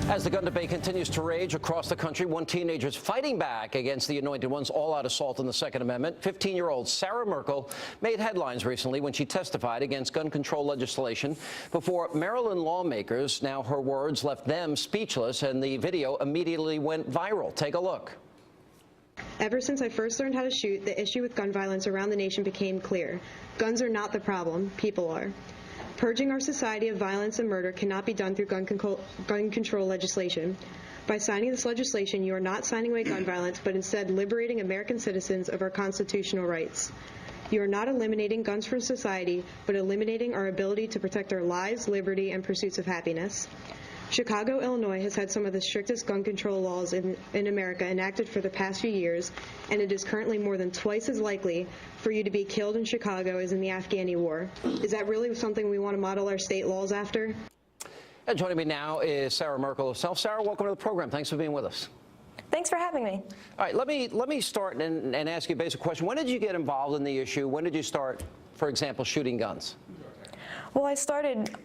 As the gun debate continues to rage across the country, one teenager is fighting back against the Anointed One's all-out assault on the Second Amendment. 15-year-old Sarah Merkle made headlines recently when she testified against gun control legislation before Maryland lawmakers. Now her words left them speechless, and the video immediately went viral. Take a look. Ever since I first learned how to shoot, the issue with gun violence around the nation became clear. Guns are not the problem, people are. Purging our society of violence and murder cannot be done through gun control legislation. By signing this legislation, you are not signing away gun violence, but instead liberating American citizens of our constitutional rights. You are not eliminating guns from society, but eliminating our ability to protect our lives, liberty, and pursuits of happiness. Chicago, Illinois has had some of the strictest gun control laws in America enacted for the past few years, and it is currently more than twice as likely for you to be killed in Chicago as in the Afghani war. Is that really something we want to model our state laws after? And joining me now is Sarah Merkle herself. Sarah, welcome to the program. Thanks for being with us. Thanks for having me. All right, let me start and ask you a basic question. When did you get involved in the issue? When did you start, for example, shooting guns? Well, I started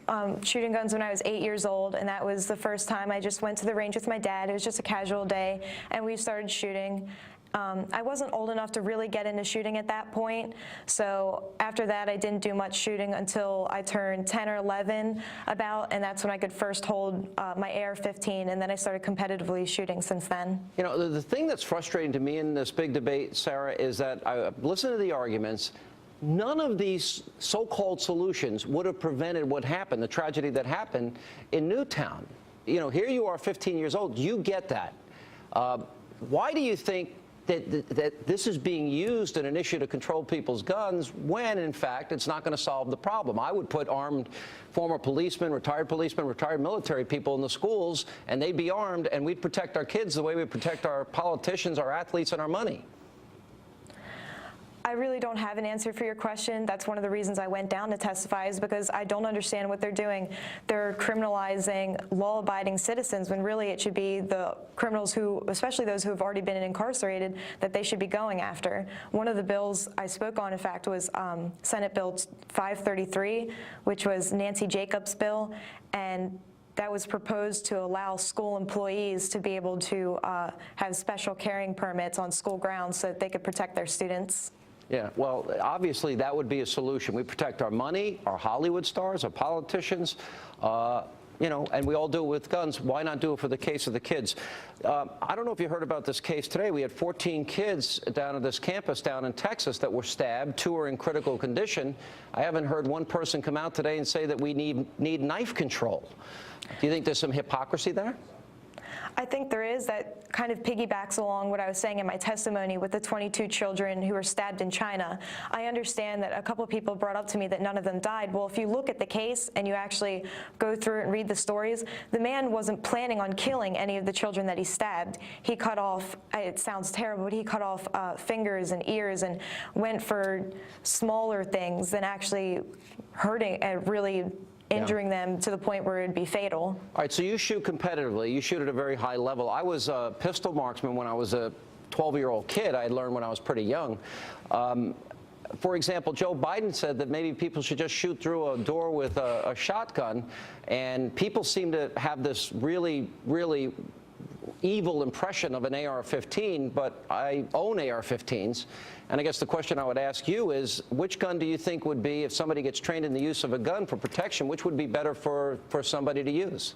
shooting guns when I was 8 years old, and that was the first time I just went to the range with my dad. It was just a casual day, and we started shooting. I wasn't old enough to really get into shooting at that point, so after that I didn't do much shooting until I turned 10 or 11 and that's when I could first hold my AR-15, and then I started competitively shooting since then. You know, the thing that's frustrating to me in this big debate, Sarah, is that I listen to the arguments. None of these so-called solutions would have prevented what happened, the tragedy that happened in Newtown. You know, here you are 15 years old. You get that. Why do you think that this is being used in an issue to control people's guns when, in fact, it's not going to solve the problem? I would put armed former policemen, retired military people in the schools, and they'd be armed, and we'd protect our kids the way we protect our politicians, our athletes, and our money. I really don't have an answer for your question. That's one of the reasons I went down to testify, is because I don't understand what they're doing. They're criminalizing law-abiding citizens when really it should be the criminals who, especially those who have already been incarcerated, that they should be going after. One of the bills I spoke on, in fact, was Senate Bill 533, which was Nancy Jacobs' bill, and that was proposed to allow school employees to be able to have special carrying permits on school grounds so that they could protect their students. Yeah, well, obviously that would be a solution. We protect our money, our Hollywood stars, our politicians, you know, and we all do it with guns. Why not do it for the case of the kids? I don't know if you heard about this case today. We had 14 kids down at this campus down in Texas that were stabbed. 2 are in critical condition. I haven't heard one person come out today and say that we need knife control. Do you think there's some hypocrisy there? I think there is. That kind of piggybacks along what I was saying in my testimony with the 22 children who were stabbed in China. I understand that a couple of people brought up to me that none of them died. Well, if you look at the case and you actually go through it and read the stories, the man wasn't planning on killing any of the children that he stabbed. He cut off, it sounds terrible, but he cut off fingers and ears and went for smaller things than actually hurting and really injuring them to the point where it would be fatal. All right, so you shoot competitively. You shoot at a very high level. I was a pistol marksman when I was a 12-year-old kid. I learned when I was pretty young. For example, Joe Biden said that maybe people should just shoot through a door with a shotgun, and people seem to have this really, really evil impression of an AR-15, but I own AR-15s. And I guess the question I would ask you is, which gun do you think would be, if somebody gets trained in the use of a gun for protection, which would be better for somebody to use?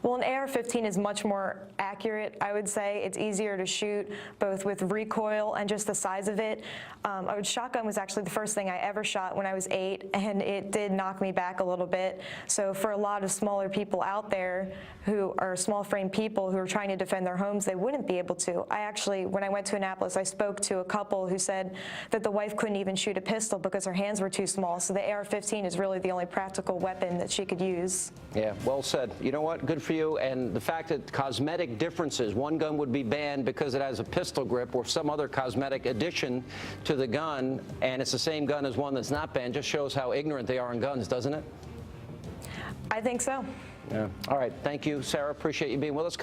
Well, an AR-15 is much more accurate, I would say. It's easier to shoot, both with recoil and just the size of it. A shotgun was actually the first thing I ever shot when I was 8, and it did knock me back a little bit. So for a lot of smaller people out there who are small-frame people who are trying to defend their homes, they wouldn't be able to. I actually, when I went to Annapolis, I spoke to a couple who said that the wife couldn't even shoot a pistol because her hands were too small. So the AR-15 is really the only practical weapon that she could use. Yeah, well said. You know what? Good for you. And the fact that cosmetic differences, one gun would be banned because it has a pistol grip or some other cosmetic addition to the gun, and it's the same gun as one that's not banned, just shows how ignorant they are in guns, doesn't it? I think so. Yeah. All right. Thank you, Sarah. Appreciate you being with us.